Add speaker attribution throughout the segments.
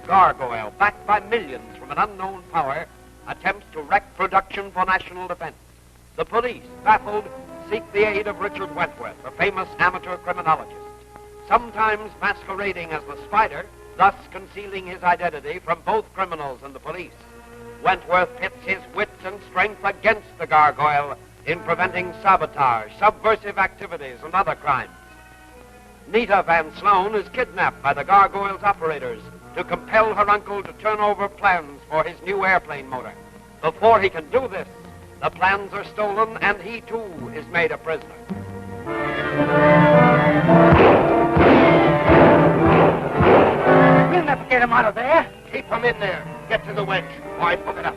Speaker 1: gargoyle, backed by millions from an unknown power, attempts to wreck production for national defense. The police, baffled, seek the aid of Richard Wentworth, a famous amateur criminologist, sometimes masquerading as the Spider, thus concealing his identity from both criminals and the police. Wentworth pits his wits and strength against the gargoyle in preventing sabotage, subversive activities, and other crimes. Nita Van Sloan is kidnapped by the gargoyle's operators to compel her uncle to turn over plans for his new airplane motor. Before he can do this, the plans are stolen and he too is made a prisoner.
Speaker 2: We'll never get him out of there.
Speaker 1: Keep him in there. Get to the wedge. Boy, hook it up.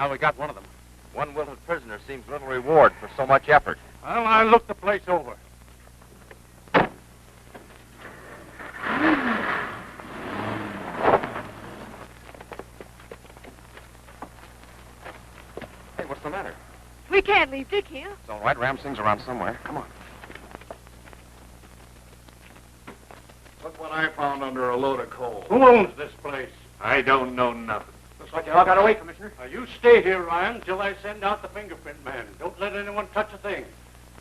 Speaker 3: Well, we got one of them. One wilted prisoner seems little reward for so much effort.
Speaker 4: Well, I looked the place over.
Speaker 3: Hey, what's the matter?
Speaker 5: We can't leave Dick here.
Speaker 3: It's all right. Ramsing's around somewhere. Come on.
Speaker 6: Look what I found under a load of coal.
Speaker 4: Who owns this place? I don't know nothing.
Speaker 2: Looks like you all got away, Commissioner.
Speaker 4: Now, you stay here, Ryan, till I send out the fingerprint man. Don't let anyone touch a thing.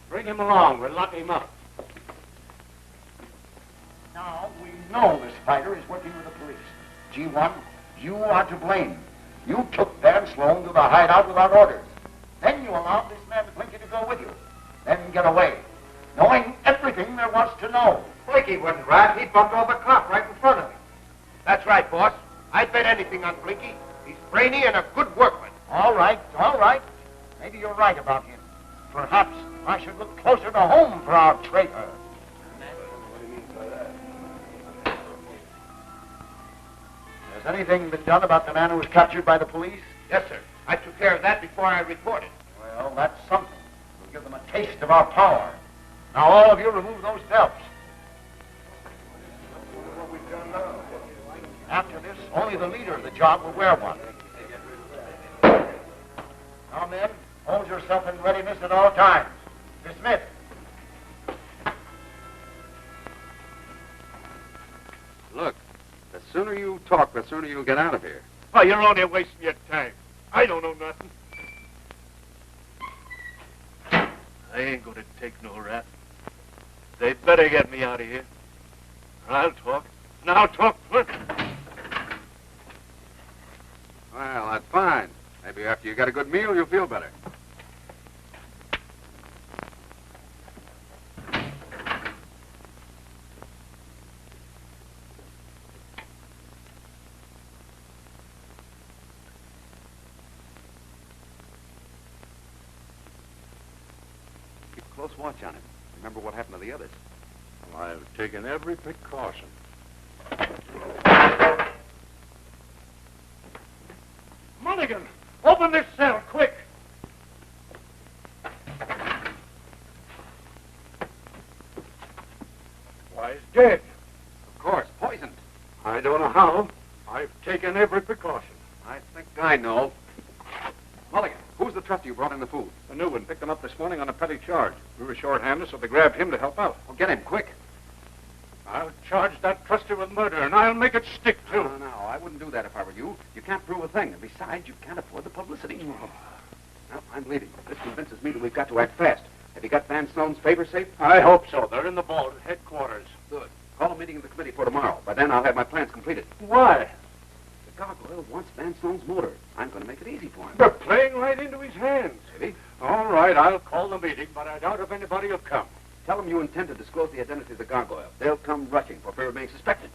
Speaker 4: Bring him along. We'll lock him up.
Speaker 2: Now, we know the Spider is working with the police. G1, you are to blame. You took Van Sloan to the hideout without orders. Then you allowed this man Blinky to go with you. Then get away, knowing everything there was to know.
Speaker 1: Blinky wouldn't rat. He bumped over a cop right in front of me. That's right, boss. I'd bet anything on Blinky. He's brainy and a good workman.
Speaker 2: All right, all right. Maybe you're right about him. Perhaps I should look closer to home for our traitor. Has anything been done about the man who was captured by the police?
Speaker 1: Yes, sir. I took care of that before I reported.
Speaker 2: Well, that's something. We'll give them a taste of our power. Now, all of you remove those belts. After this, only the leader of the job will wear one. Now, men, hold yourself in readiness at all times. Dismiss.
Speaker 3: Look, the sooner you talk, the sooner you'll get out of here.
Speaker 4: Oh, you're only wasting your time. I don't know nothing. I ain't gonna take no rap. They'd better get me out of here. I'll talk. And I'll talk first.
Speaker 3: Well, that's fine. Maybe after you get a good meal, you'll feel better. Keep a close watch on him. Remember what happened to the others.
Speaker 4: Well, I've taken every precaution. Mulligan, open this cell, quick! Why, he's dead.
Speaker 3: Of course, poisoned.
Speaker 4: I don't know how. I've taken every precaution.
Speaker 3: I think I know. Mulligan, who's the trustee who brought in the food?
Speaker 6: The new one picked him up this morning on a petty charge. We were short-handed, so they grabbed him to help out.
Speaker 3: Well, get him, quick.
Speaker 4: I'll charge that trustee with murder, and I'll make it stick, too.
Speaker 3: No, I wouldn't do that if I were you. You can't prove a thing, and besides, you can't afford the publicity. Now, I'm leaving. This convinces me that we've got to act fast. Have you got Van Snone's favor safe?
Speaker 4: I hope so. They're in the vault at headquarters.
Speaker 3: Good. Call a meeting of the committee for tomorrow. By then, I'll have my plans completed.
Speaker 4: Why?
Speaker 3: The gargoyle wants Van Snone's motor. I'm going to make it easy for him.
Speaker 4: They're playing right into his hands.
Speaker 3: Maybe.
Speaker 4: All right, I'll call the meeting, but I doubt if anybody will come.
Speaker 3: Tell them you intend to disclose the identity of the gargoyle. They'll come rushing for fear of being suspected.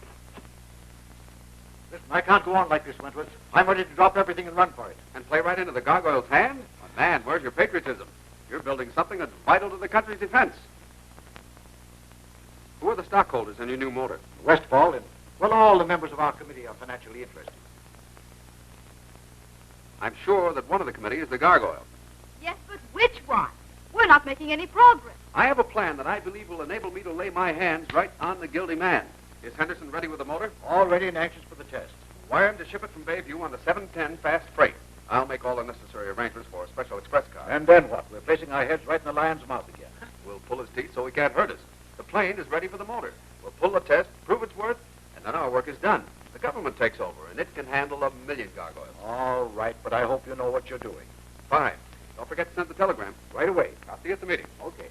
Speaker 2: Listen, I can't go on like this, Wentworth. I'm ready to drop everything and run for it.
Speaker 3: And play right into the gargoyle's hand? Oh, man, where's your patriotism? You're building something that's vital to the country's defense. Who are the stockholders in your new motor?
Speaker 2: Westfall and, well, all the members of our committee are financially interested.
Speaker 3: I'm sure that one of the committee is the gargoyle.
Speaker 5: Yes, but which one? We're not making any progress.
Speaker 3: I have a plan that I believe will enable me to lay my hands right on the guilty man. Is Henderson ready with the motor?
Speaker 2: All ready and anxious for the test.
Speaker 3: Wire him to ship it from Bayview on the 710 fast freight. I'll make all the necessary arrangements for a special express car.
Speaker 2: And then what? We're placing our heads right in the lion's mouth again.
Speaker 3: We'll pull his teeth so he can't hurt us. The plane is ready for the motor. We'll pull the test, prove its worth, and then our work is done. The government takes over, and it can handle 1,000,000 gargoyles.
Speaker 2: All right, but I hope you know what you're doing.
Speaker 3: Fine. Don't forget to send the telegram.
Speaker 2: Right away.
Speaker 3: I'll see you at the meeting.
Speaker 2: Okay.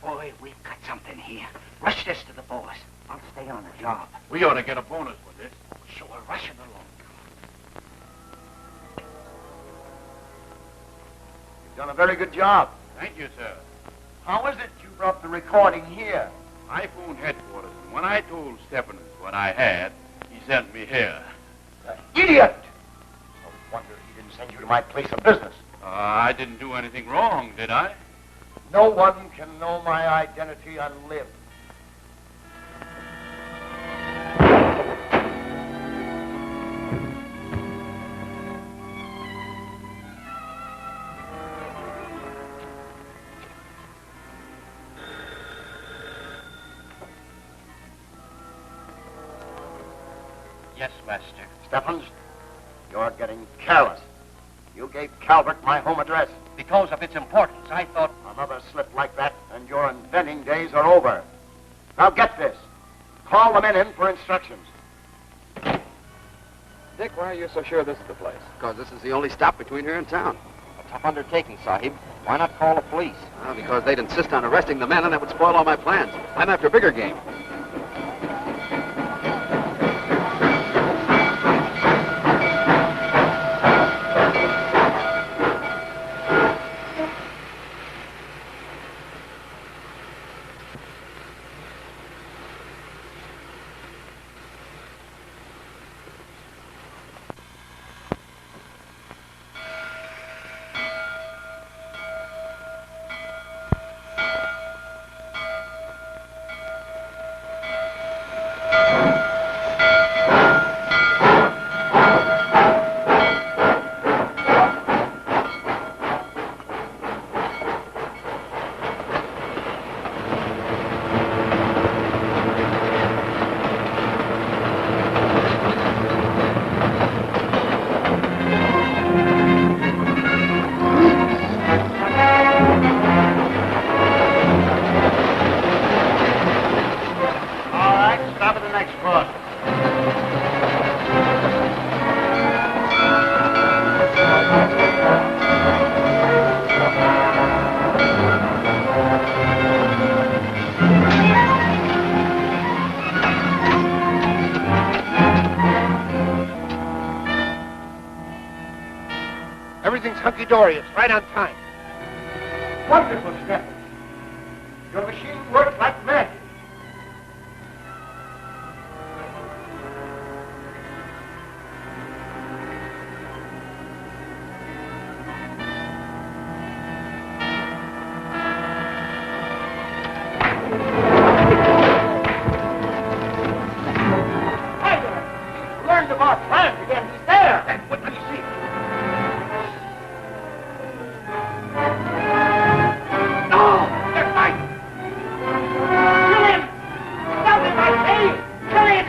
Speaker 7: Boy, we've got something here. Rush this to the boss. I'll stay on the job.
Speaker 4: We ought to get a bonus with this.
Speaker 7: So we're rushing along.
Speaker 2: You've done a very good job.
Speaker 4: Thank you, sir.
Speaker 2: How is it you brought the recording here?
Speaker 4: I phoned headquarters, and when I told Stephens what I had, he sent me here.
Speaker 2: Idiot! No wonder he didn't send you to my place of business.
Speaker 4: I didn't do anything wrong, did I?
Speaker 2: No one can know my identity and live.
Speaker 7: Yes, Lester.
Speaker 2: Stephens, you're getting careless. You gave Calvert my home address.
Speaker 7: Because of its importance, I thought...
Speaker 2: Another slip like that, and your inventing days are over. Now get this. Call the men in for instructions.
Speaker 3: Dick, why are you so sure this is the place? Because this is the only stop between here and town.
Speaker 7: A tough undertaking, Sahib. Why not call the police?
Speaker 3: Because they'd insist on arresting the men, and that would spoil all my plans. I'm after bigger game.
Speaker 8: Dorius, right on time.
Speaker 2: Wonderful, Stephen. Your machine works like magic. Learned of our plans again. He's there. And what did he see? No! They're fighting! Kill him! Stop him, I say! Kill him!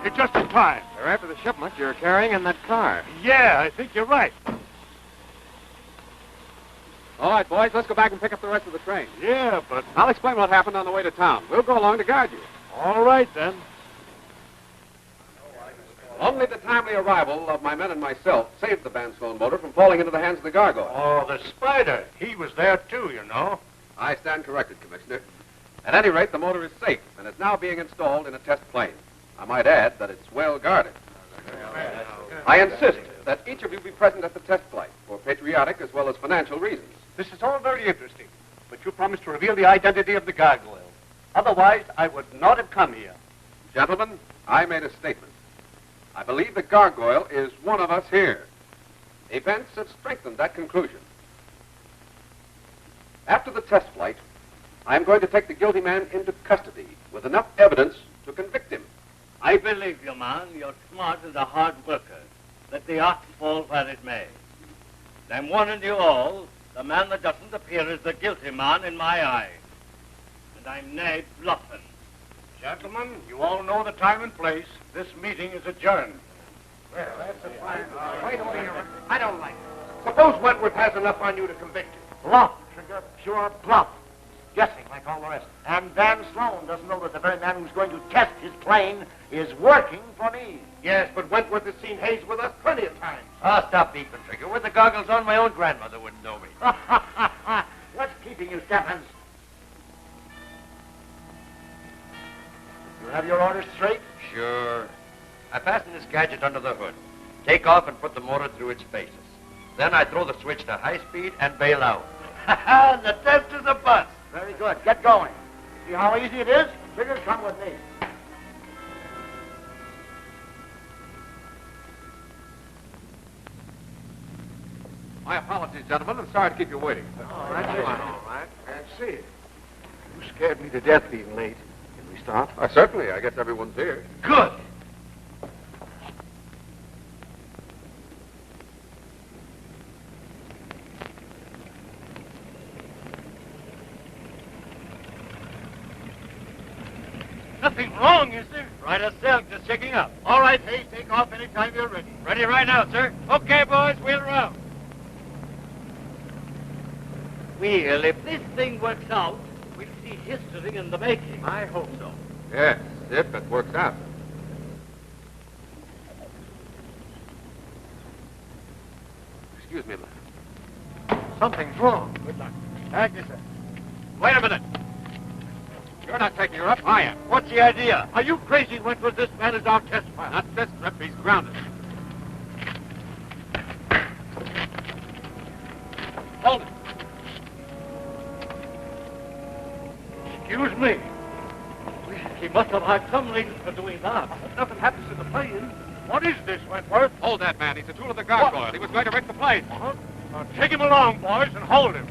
Speaker 4: You're just in time.
Speaker 8: They're after the shipment you're carrying in that car.
Speaker 4: Yeah, I think you're right.
Speaker 3: All right, boys, let's go back and pick up the rest of the train.
Speaker 4: Yeah, but...
Speaker 3: I'll explain what happened on the way to town. We'll go along to guard you.
Speaker 4: All right, then.
Speaker 3: Only the timely arrival of my men and myself saved the Van Sloan motor from falling into the hands of the gargoyle.
Speaker 4: Oh, the Spider. He was there, too, you know.
Speaker 3: I stand corrected, Commissioner. At any rate, the motor is safe and is now being installed in a test plane. I might add that it's well guarded. I insist that each of you be present at the test flight for patriotic as well as financial reasons.
Speaker 4: This is all very interesting, but you promised to reveal the identity of the gargoyle. Otherwise, I would not have come here.
Speaker 3: Gentlemen, I made a statement. I believe the gargoyle is one of us here. Events have strengthened that conclusion. After the test flight, I am going to take the guilty man into custody with enough evidence to convict him.
Speaker 4: I believe you, man. You're smart and a hard worker. Let the ox fall where it may. I'm warning you all, the man that doesn't appear is the guilty man in my eyes. And I'm nae bluffing. Gentlemen, you all know the time and place. This meeting is adjourned.
Speaker 8: Well, that's a fine... Wait a minute. I don't like it. Suppose Wentworth has enough on you to convict him. Bluff, Trigger. Pure bluff. Guessing like all the rest. And Van Sloan doesn't know that the very man who's going to test his plane is working for me. Yes, but Wentworth has seen Hayes with us plenty of times.
Speaker 7: Oh, stop beeping, Trigger. With the goggles on, my own grandmother wouldn't know me.
Speaker 2: What's keeping you, Stephens? You have your orders straight?
Speaker 7: Sure. I fasten this gadget under the hood, take off and put the motor through its phases. Then I throw the switch to high speed and bail out. The test is a bust.
Speaker 2: Very good. Get going. See how easy it is? Trigger, come with me.
Speaker 3: My apologies, gentlemen. I'm sorry to keep you waiting.
Speaker 8: All right. And see it. You scared me to death being late. Can we stop?
Speaker 3: Certainly. I guess everyone's here.
Speaker 8: Good. Nothing wrong, is there?
Speaker 4: Right as silk, just checking up.
Speaker 8: All right, Hayes, take off anytime you're ready.
Speaker 4: Ready right now, sir. Okay, boys, wheel around. Well, if this thing works out, we'll see history in the making.
Speaker 8: I hope so.
Speaker 3: Yes, if it works out. Excuse me, lad.
Speaker 8: Something's wrong. Good luck. Thank you, sir.
Speaker 4: Wait a minute.
Speaker 3: You're not taking her up, I am.
Speaker 4: What's the idea? Are you crazy, Wentworth? This man is our test pilot.
Speaker 3: Not this trip. He's grounded.
Speaker 4: Hold it. Excuse me. He must have had some reason for doing that. If nothing happens to the plane. What is this, Wentworth?
Speaker 3: Hold that man. He's a tool of the gargoyle. He was going to wreck the plane.
Speaker 4: Now, take him along, boys, and hold him.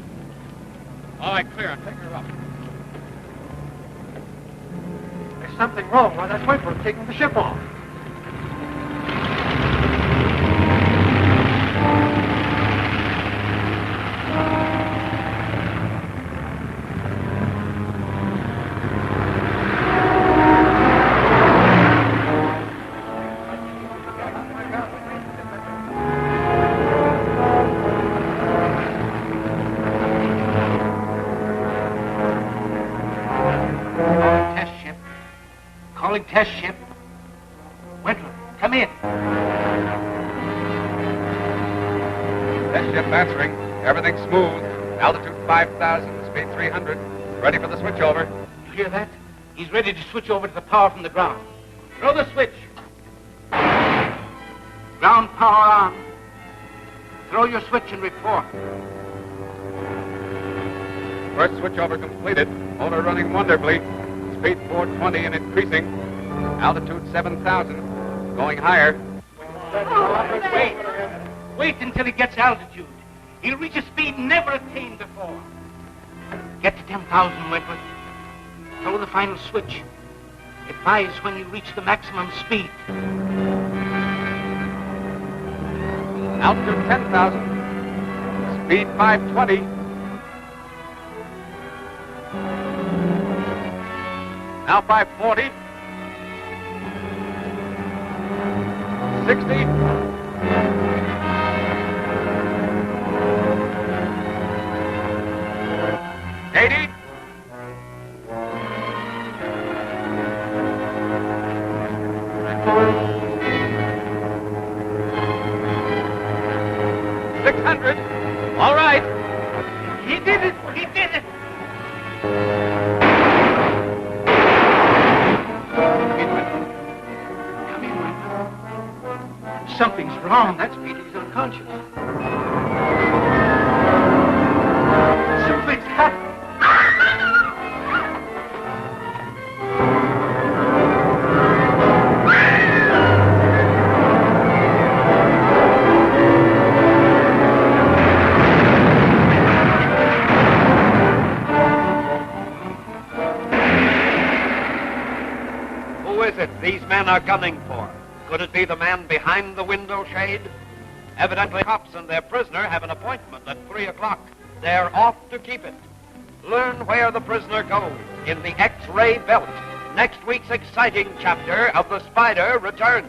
Speaker 3: All right, clear. And take her up.
Speaker 8: There's something wrong. Why, that's Wentworth taking the ship off.
Speaker 7: Test ship. Wentworth, come in.
Speaker 3: Test ship answering. Everything smooth. Altitude 5,000, speed 300. Ready for the switchover.
Speaker 8: You hear that? He's ready to switch over to the power from the ground. Throw the switch. Ground power on. Throw your switch and report.
Speaker 3: First switchover completed. Motor running wonderfully. Speed 420 and increasing. Altitude 7,000. Going higher.
Speaker 8: Wait until he gets altitude. He'll reach a speed never attained before. Get to 10,000, Wentworth. Throw the final switch. Advise when you reach the maximum speed.
Speaker 3: Altitude 10,000. Speed 520. Now 540. 60. 80. 600. All right.
Speaker 8: He did it! He did it! Come in, Wentworth. Something's wrong.
Speaker 7: That's Petey's unconscious.
Speaker 8: Something's happened.
Speaker 1: Who is it these men are gunning for? Could it be the man behind the window shade? Evidently, cops and their prisoner have an appointment at 3 o'clock. They're off to keep it. Learn where the prisoner goes in the X-ray belt. Next week's exciting chapter of The Spider returns.